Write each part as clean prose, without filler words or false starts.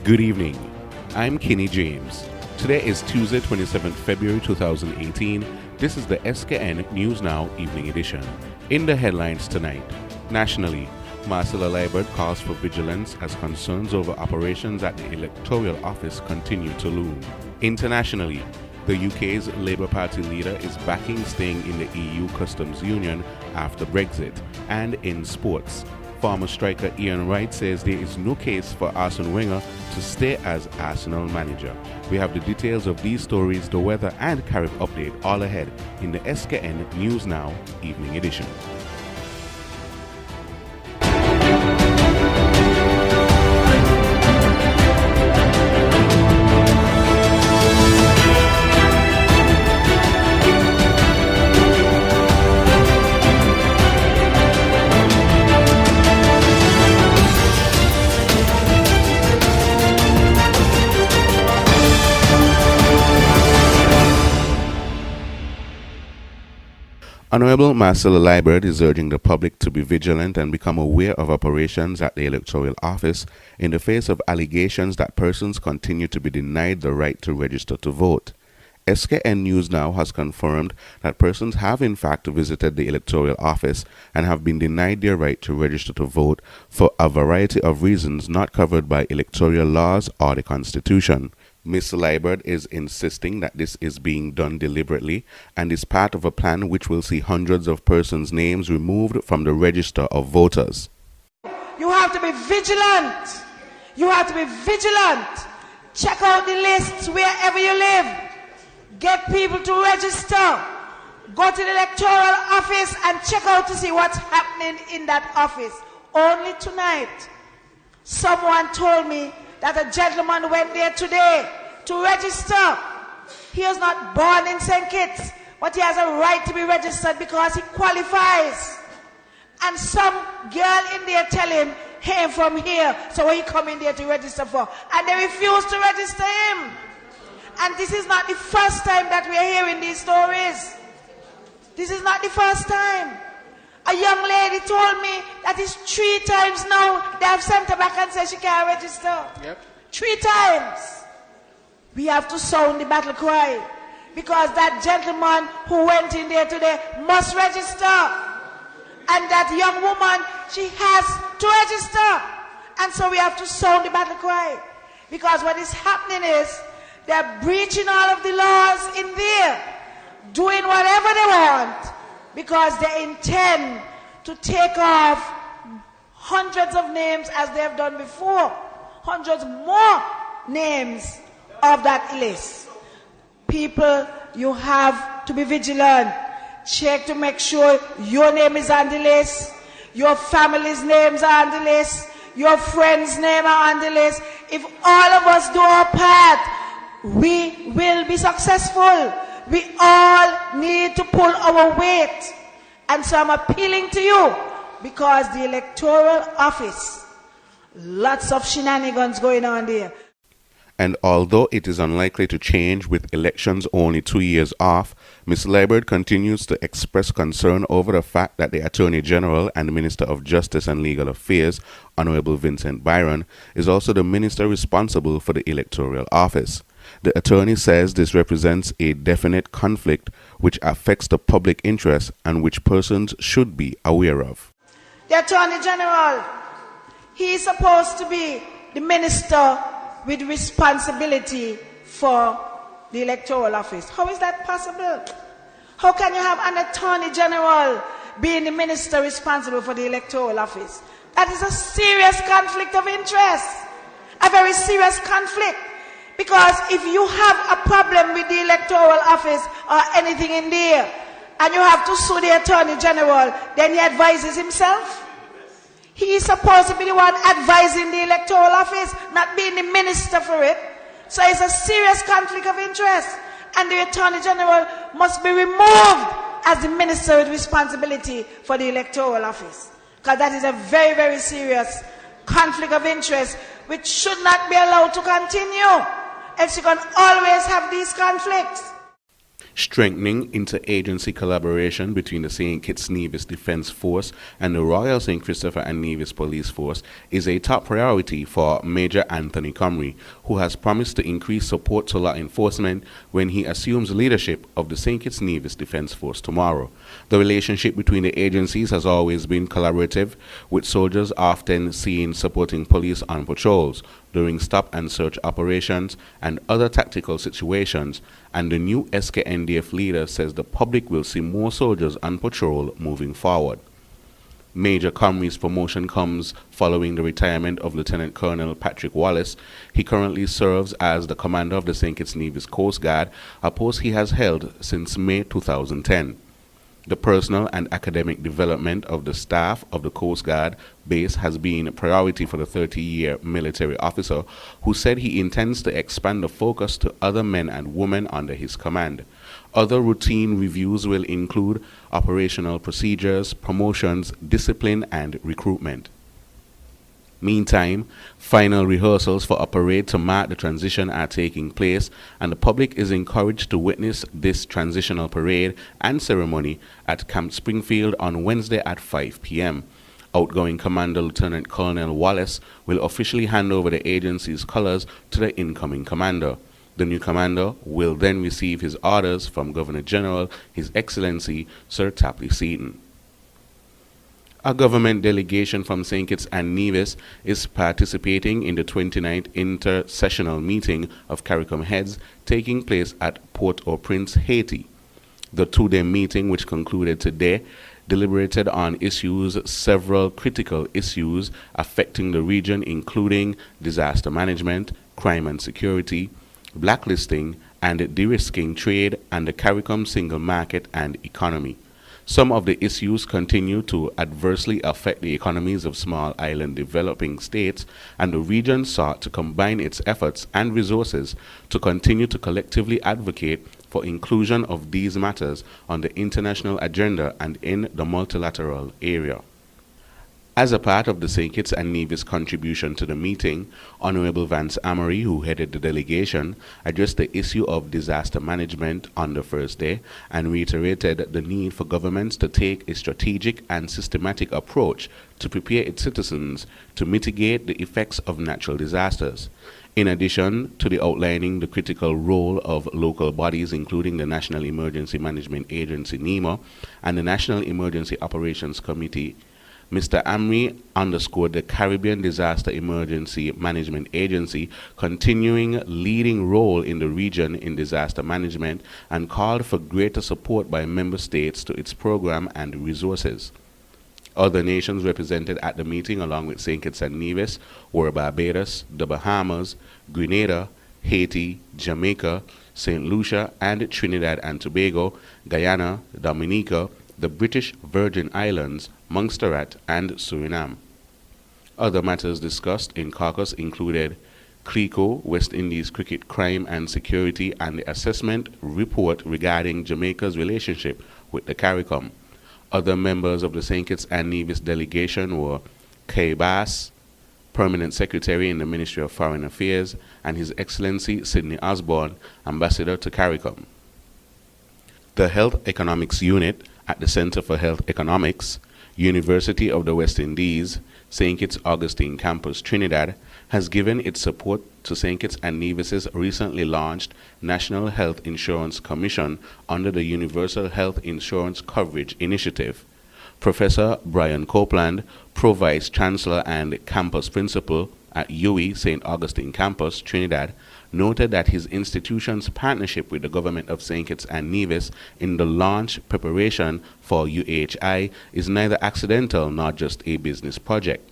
Good evening. I'm Kenny James. Today is Tuesday, 27th February 2018. This is the NEWSCAST News Now Evening Edition. In the headlines tonight, nationally, Marcella Liebert calls for vigilance as concerns over operations at the electoral office continue to loom. Internationally, the UK's Labour Party leader is backing staying in the EU customs union after Brexit. And in sports, former striker Ian Wright says there is no case for Arsene Wenger to stay as Arsenal manager. We have the details of these stories, the weather and Carib update all ahead in the NEWSCAST News Now Evening Edition. Honorable Marcella Liebert is urging the public to be vigilant and become aware of operations at the electoral office in the face of allegations that persons continue to be denied the right to register to vote. NEWSCAST News Now has confirmed that persons have in fact visited the electoral office and have been denied their right to register to vote for a variety of reasons not covered by electoral laws or the Constitution. Ms. Liebert is insisting that this is being done deliberately and is part of a plan which will see hundreds of persons' names removed from the register of voters. You have to be vigilant. You have to be vigilant. Check out the lists wherever you live. Get people to register. Go to the electoral office and check out to see what's happening in that office. Only tonight, someone told me that a gentleman went there today to register. He is not born in St. Kitts, but he has a right to be registered because he qualifies. And some girl in there tell him, hey, from here, so he come in there to register for. And they refuse to register him. And this is not the first time that we are hearing these stories. This is not the first time. A young lady told me that it's 3 times now they have sent her back and said she can't register. Yep. 3 times. We have to sound the battle cry because that gentleman who went in there today must register. And that young woman, she has to register. And so we have to sound the battle cry because what is happening is they're breaching all of the laws in there, doing whatever they want, because they intend to take off hundreds of names as they have done before, hundreds more names of that list. People, you have to be vigilant. Check to make sure your name is on the list, your family's names are on the list, your friends' names are on the list. If all of us do our part, we will be successful. We all need to pull our weight. And so I'm appealing to you because the electoral office, lots of shenanigans going on there. And although it is unlikely to change with elections only 2 years off, Ms. Liebert continues to express concern over the fact that the Attorney General and the Minister of Justice and Legal Affairs, Honorable Vincent Byron, is also the minister responsible for the electoral office. The attorney says this represents a definite conflict which affects the public interest and which persons should be aware of. The Attorney General, he is supposed to be the minister with responsibility for the electoral office. How is that possible? How can you have an Attorney General being the minister responsible for the electoral office? That is a serious conflict of interest, a very serious conflict. Because if you have a problem with the electoral office or anything in there, and you have to sue the Attorney General, then he advises himself. He is supposed to be the one advising the electoral office, not being the minister for it. So it's a serious conflict of interest. And the Attorney General must be removed as the minister with responsibility for the electoral office. Because that is a very, very serious conflict of interest which should not be allowed to continue. Else you can always have these conflicts. Strengthening interagency collaboration between the St. Kitts Nevis Defence Force and the Royal St. Christopher and Nevis Police Force is a top priority for Major Anthony Comrie, who has promised to increase support to law enforcement when he assumes leadership of the St. Kitts Nevis Defence Force tomorrow. The relationship between the agencies has always been collaborative, with soldiers often seen supporting police on patrols, during stop and search operations and other tactical situations, and the new SKNDF leader says the public will see more soldiers on patrol moving forward. Major Comrie's promotion comes following the retirement of Lieutenant Colonel Patrick Wallace. He currently serves as the commander of the St. Kitts Nevis Coast Guard, a post he has held since May 2010. The personal and academic development of the staff of the Coast Guard base has been a priority for the 30-year military officer, who said he intends to expand the focus to other men and women under his command. Other routine reviews will include operational procedures, promotions, discipline, and recruitment. Meantime, final rehearsals for a parade to mark the transition are taking place, and the public is encouraged to witness this transitional parade and ceremony at Camp Springfield on Wednesday at 5 p.m. Outgoing Commander Lieutenant Colonel Wallace will officially hand over the agency's colors to the incoming commander. The new commander will then receive his orders from Governor General His Excellency Sir Tapley Seaton. A government delegation from St. Kitts and Nevis is participating in the 29th inter-sessional meeting of CARICOM heads taking place at Port-au-Prince, Haiti. The two-day meeting, which concluded today, deliberated on several critical issues affecting the region, including disaster management, crime and security, blacklisting, and de-risking trade and the CARICOM single market and economy. Some of the issues continue to adversely affect the economies of small island developing states, and the region sought to combine its efforts and resources to continue to collectively advocate for inclusion of these matters on the international agenda and in the multilateral area. As a part of the St. Kitts and Nevis contribution to the meeting, Honorable Vance Amory, who headed the delegation, addressed the issue of disaster management on the first day and reiterated the need for governments to take a strategic and systematic approach to prepare its citizens to mitigate the effects of natural disasters. In addition to the outlining the critical role of local bodies, including the National Emergency Management Agency, NEMA, and the National Emergency Operations Committee, Mr. Amri underscored the Caribbean Disaster Emergency Management Agency continuing leading role in the region in disaster management and called for greater support by member states to its program and resources. Other nations represented at the meeting along with St. Kitts and Nevis were Barbados, the Bahamas, Grenada, Haiti, Jamaica, St. Lucia and Trinidad and Tobago, Guyana, Dominica, the British Virgin Islands, Montserrat, and Suriname. Other matters discussed in caucus included CLICO, West Indies Cricket Crime and Security, and the assessment report regarding Jamaica's relationship with the CARICOM. Other members of the St. Kitts and Nevis delegation were Kay Bass, Permanent Secretary in the Ministry of Foreign Affairs, and His Excellency Sidney Osborne, Ambassador to CARICOM. The Health Economics Unit at the Center for Health Economics, University of the West Indies, St. Kitts Augustine Campus, Trinidad, has given its support to St. Kitts and Nevis's recently launched National Health Insurance Commission under the Universal Health Insurance Coverage Initiative. Professor Brian Copeland, Pro-Vice Chancellor and Campus Principal at UWI St. Augustine Campus, Trinidad, noted that his institution's partnership with the government of St. Kitts and Nevis in the launch preparation for UHI is neither accidental nor just a business project.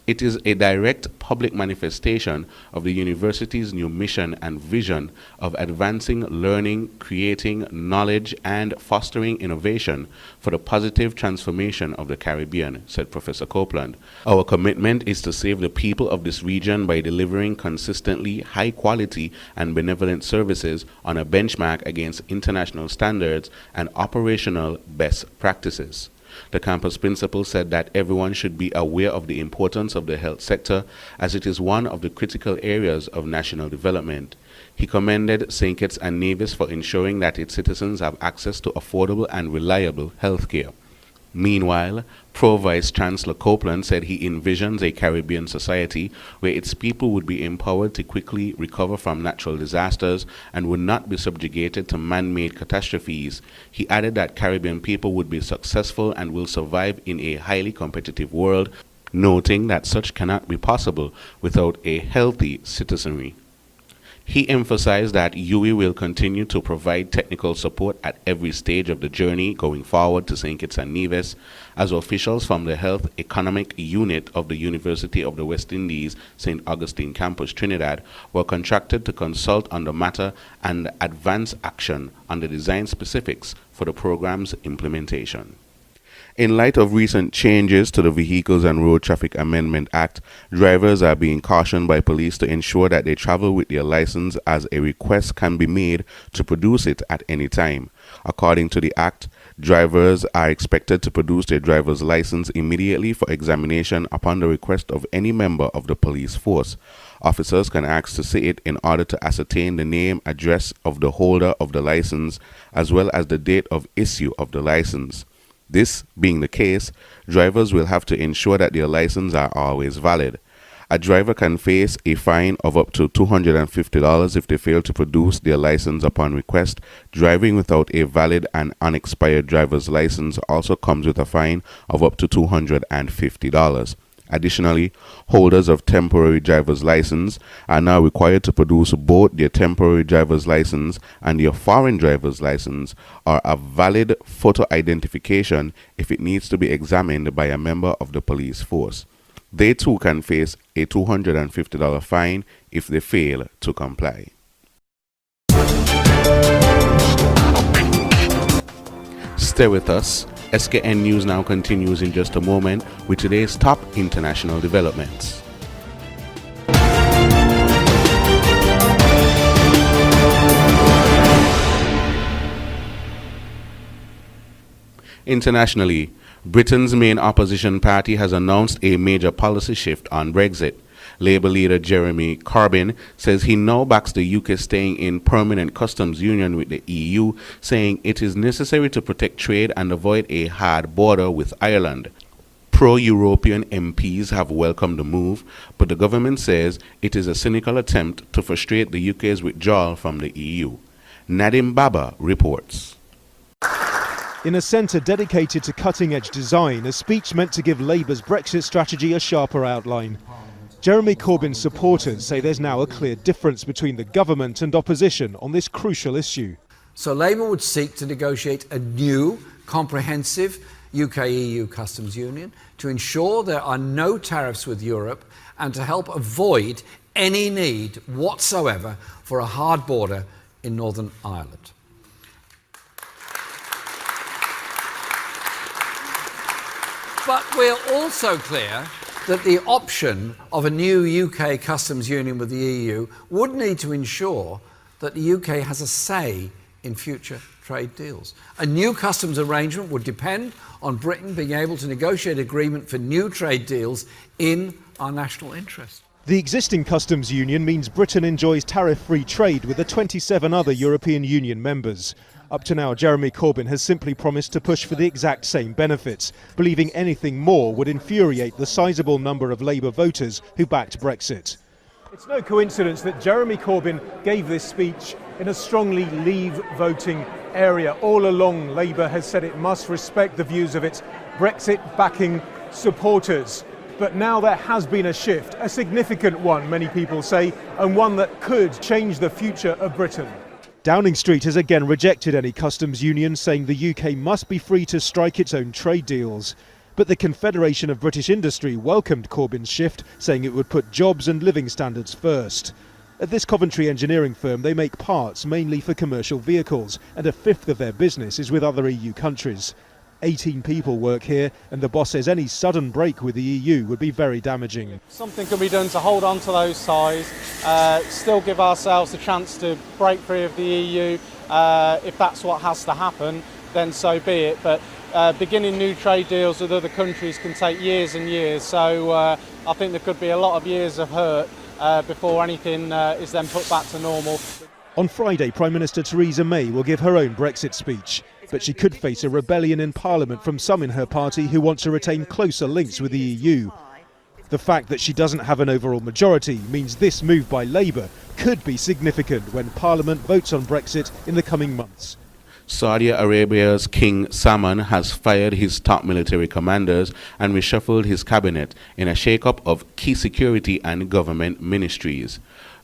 It is a direct public manifestation of the university's new mission and vision of advancing learning, creating knowledge, and fostering innovation for the positive transformation of the Caribbean, said Professor Copeland. Our commitment is to save the people of this region by delivering consistently high quality and benevolent services on a benchmark against international standards and operational best practices. The campus principal said that everyone should be aware of the importance of the health sector as it is one of the critical areas of national development. He commended St. Kitts and Nevis for ensuring that its citizens have access to affordable and reliable health care. Meanwhile, Pro Vice Chancellor Copeland said he envisions a Caribbean society where its people would be empowered to quickly recover from natural disasters and would not be subjugated to man-made catastrophes. He added that Caribbean people would be successful and will survive in a highly competitive world, noting that such cannot be possible without a healthy citizenry. He emphasized that UWI will continue to provide technical support at every stage of the journey going forward to St. Kitts and Nevis, as officials from the Health Economic Unit of the University of the West Indies, St. Augustine Campus, Trinidad, were contracted to consult on the matter and advance action on the design specifics for the program's implementation. In light of recent changes to the Vehicles and Road Traffic Amendment Act, drivers are being cautioned by police to ensure that they travel with their license, as a request can be made to produce it at any time. According to the Act, drivers are expected to produce their driver's license immediately for examination upon the request of any member of the police force. Officers can ask to see it in order to ascertain the name, address of the holder of the license, as well as the date of issue of the license. This being the case, drivers will have to ensure that their licenses are always valid. A driver can face a fine of up to $250 if they fail to produce their license upon request. Driving without a valid and unexpired driver's license also comes with a fine of up to $250. Additionally, holders of temporary driver's license are now required to produce both their temporary driver's license and their foreign driver's license, or a valid photo identification if it needs to be examined by a member of the police force. They too can face a $250 fine if they fail to comply. Stay with us. SKN News Now continues in just a moment with today's top international developments. Internationally, Britain's main opposition party has announced a major policy shift on Brexit. Labour leader Jeremy Corbyn says he now backs the UK staying in permanent customs union with the EU, saying it is necessary to protect trade and avoid a hard border with Ireland. Pro-European MPs have welcomed the move, but the government says it is a cynical attempt to frustrate the UK's withdrawal from the EU. Nadim Baba reports. In a centre dedicated to cutting-edge design, a speech meant to give Labour's Brexit strategy a sharper outline. Jeremy Corbyn's supporters say there's now a clear difference between the government and opposition on this crucial issue. So Labour would seek to negotiate a new, comprehensive UK-EU customs union to ensure there are no tariffs with Europe and to help avoid any need whatsoever for a hard border in Northern Ireland. But we're also clear that the option of a new UK customs union with the EU would need to ensure that the UK has a say in future trade deals. A new customs arrangement would depend on Britain being able to negotiate agreement for new trade deals in our national interest. The existing customs union means Britain enjoys tariff-free trade with the 27 other European Union members. Up to now, Jeremy Corbyn has simply promised to push for the exact same benefits, believing anything more would infuriate the sizable number of Labour voters who backed Brexit. It's no coincidence that Jeremy Corbyn gave this speech in a strongly Leave voting area. All along, Labour has said it must respect the views of its Brexit-backing supporters. But now there has been a shift, a significant one, many people say, and one that could change the future of Britain. Downing Street has again rejected any customs union, saying the UK must be free to strike its own trade deals. But the Confederation of British Industry welcomed Corbyn's shift, saying it would put jobs and living standards first. At this Coventry engineering firm, they make parts mainly for commercial vehicles, and a fifth of their business is with other EU countries. 18 people work here, and the boss says any sudden break with the EU would be very damaging. Something can be done to hold on to those ties, still give ourselves a chance to break free of the EU. If that's what has to happen, then so be it. But beginning new trade deals with other countries can take years and years. So I think there could be a lot of years of hurt before anything is then put back to normal. On Friday, Prime Minister Theresa May will give her own Brexit speech, but she could face a rebellion in Parliament from some in her party who want to retain closer links with the EU. The fact that she doesn't have an overall majority means this move by Labour could be significant when Parliament votes on Brexit in the coming months. Saudi Arabia's King Salman has fired his top military commanders and reshuffled his cabinet in a shake-up of key security and government ministries.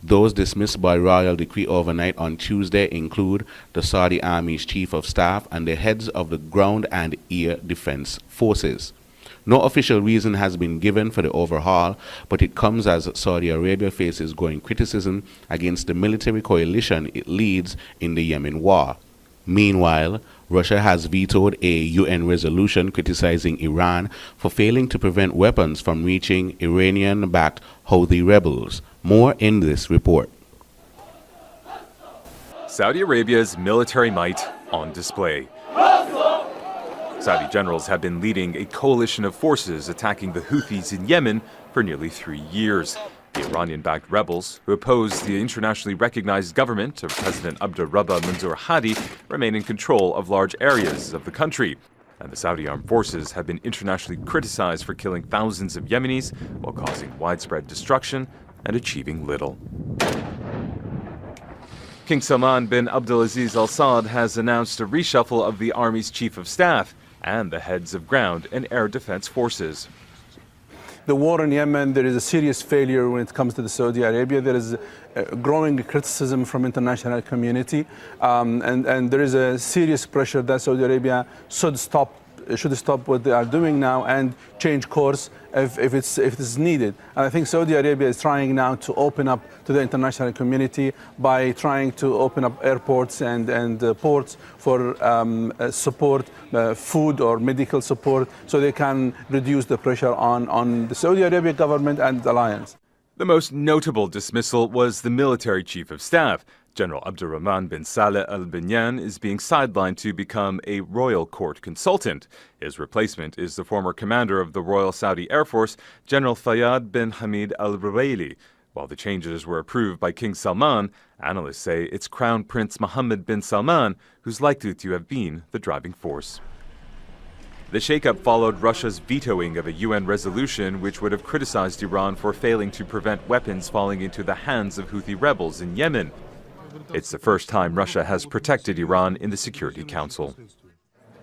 Those dismissed by royal decree overnight on Tuesday include the Saudi Army's Chief of Staff and the heads of the ground and air defense forces. No official reason has been given for the overhaul, but it comes as Saudi Arabia faces growing criticism against the military coalition it leads in the Yemen war. Meanwhile, Russia has vetoed a UN resolution criticizing Iran for failing to prevent weapons from reaching Iranian-backed Houthi rebels. More in this report. Saudi Arabia's military might on display. Saudi generals have been leading a coalition of forces attacking the Houthis in Yemen for nearly 3 years. The Iranian-backed rebels, who oppose the internationally recognized government of President Abdurrabba Mansour Hadi, remain in control of large areas of the country. And the Saudi armed forces have been internationally criticized for killing thousands of Yemenis while causing widespread destruction and achieving little. King Salman bin Abdulaziz Al Saud has announced a reshuffle of the army's chief of staff and the heads of ground and air defense forces. The war in Yemen, there is a serious failure when it comes to the Saudi Arabia. There is growing criticism from international community, and there is a serious pressure that Saudi Arabia should stop what they are doing now and change course if it is needed. And I think Saudi Arabia is trying now to open up to the international community by trying to open up airports and ports for support, food or medical support, so they can reduce the pressure on the Saudi Arabia government and the alliance. The most notable dismissal was the military chief of staff. General Abdurrahman bin Saleh Al Binyan is being sidelined to become a royal court consultant. His replacement is the former commander of the Royal Saudi Air Force, General Fayyad bin Hamid Al Ruwaili. While the changes were approved by King Salman, analysts say it's Crown Prince Mohammed bin Salman who's likely to have been the driving force. The shakeup followed Russia's vetoing of a UN resolution which would have criticized Iran for failing to prevent weapons falling into the hands of Houthi rebels in Yemen. It's the first time Russia has protected Iran in the Security Council.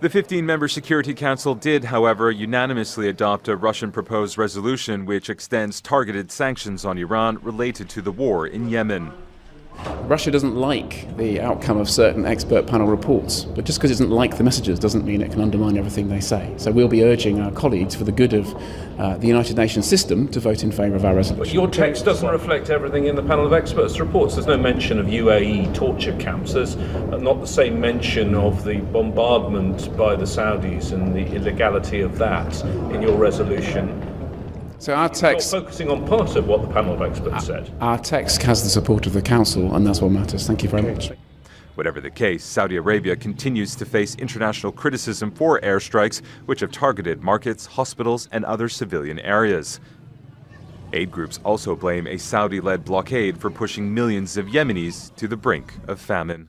The 15-member Security Council did, however, unanimously adopt a Russian proposed resolution which extends targeted sanctions on Iran related to the war in Yemen. Russia doesn't like the outcome of certain expert panel reports, but just because it doesn't like the messages doesn't mean it can undermine everything they say. So we'll be urging our colleagues, for the good of the United Nations system, to vote in favour of our resolution. But your text doesn't reflect everything in the panel of experts reports. There's no mention of UAE torture camps. There's not the same mention of the bombardment by the Saudis and the illegality of that in your resolution. So our text, You're focusing on part of what the panel of experts said. Our text has the support of the Council, and that's what matters. Thank you very much. Whatever the case, Saudi Arabia continues to face international criticism for airstrikes which have targeted markets, hospitals, and other civilian areas. Aid groups also blame a Saudi-led blockade for pushing millions of Yemenis to the brink of famine.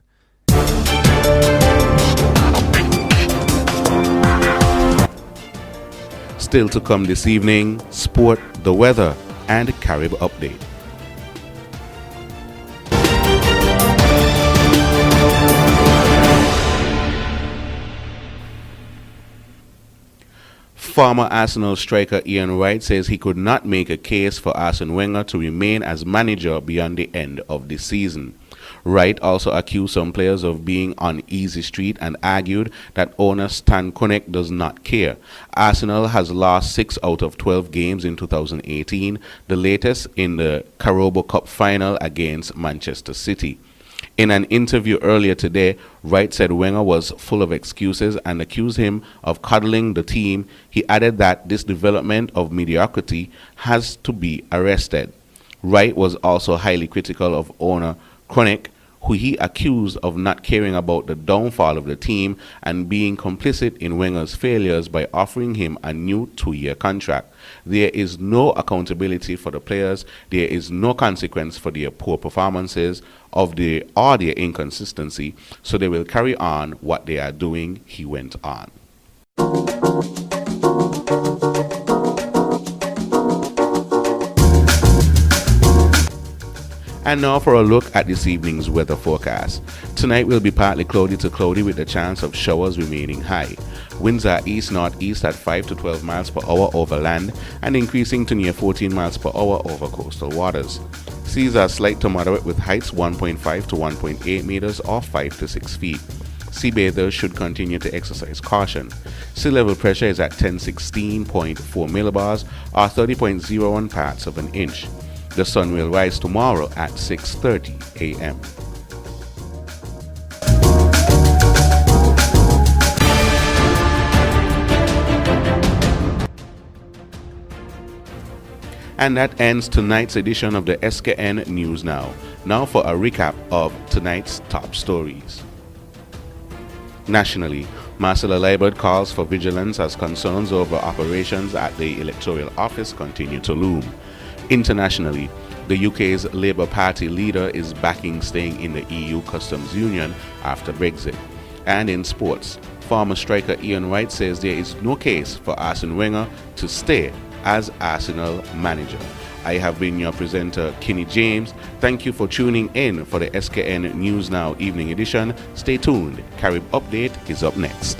Still to come this evening, sport, the weather, and Carib update. Former Arsenal striker Ian Wright says he could not make a case for Arsene Wenger to remain as manager beyond the end of the season. Wright also accused some players of being on easy street and argued that owner Stan Kroenke does not care. Arsenal has lost 6 out of 12 games in 2018, the latest in the Carabao Cup final against Manchester City. In an interview earlier today, Wright said Wenger was full of excuses and accused him of coddling the team. He added that this development of mediocrity has to be arrested. Wright was also highly critical of owner Kroenke, who he accused of not caring about the downfall of the team and being complicit in Wenger's failures by offering him a new 2-year contract. There is no accountability for the players. There is no consequence for their poor performances or their inconsistency, so they will carry on what they are doing, he went on. And now for a look at this evening's weather forecast. Tonight will be partly cloudy to cloudy with the chance of showers remaining high. Winds are east-northeast at 5 to 12 miles per hour over land and increasing to near 14 miles per hour over coastal waters. Seas are slight to moderate with heights 1.5 to 1.8 meters or 5 to 6 feet. Sea bathers should continue to exercise caution. Sea level pressure is at 1016.4 millibars or 30.01 parts of an inch. The sun will rise tomorrow at 6:30 a.m. And that ends tonight's edition of the SKN News Now. Now for a recap of tonight's top stories. Nationally, Marcella Liebert calls for vigilance as concerns over operations at the electoral office continue to loom. Internationally, the UK's Labour Party leader is backing staying in the EU customs union after Brexit. And in sports, former striker Ian Wright says there is no case for Arsene Wenger to stay as Arsenal manager. I have been your presenter, Kenny James. Thank you for tuning in for the SKN News Now Evening Edition. Stay tuned. Carib Update is up next.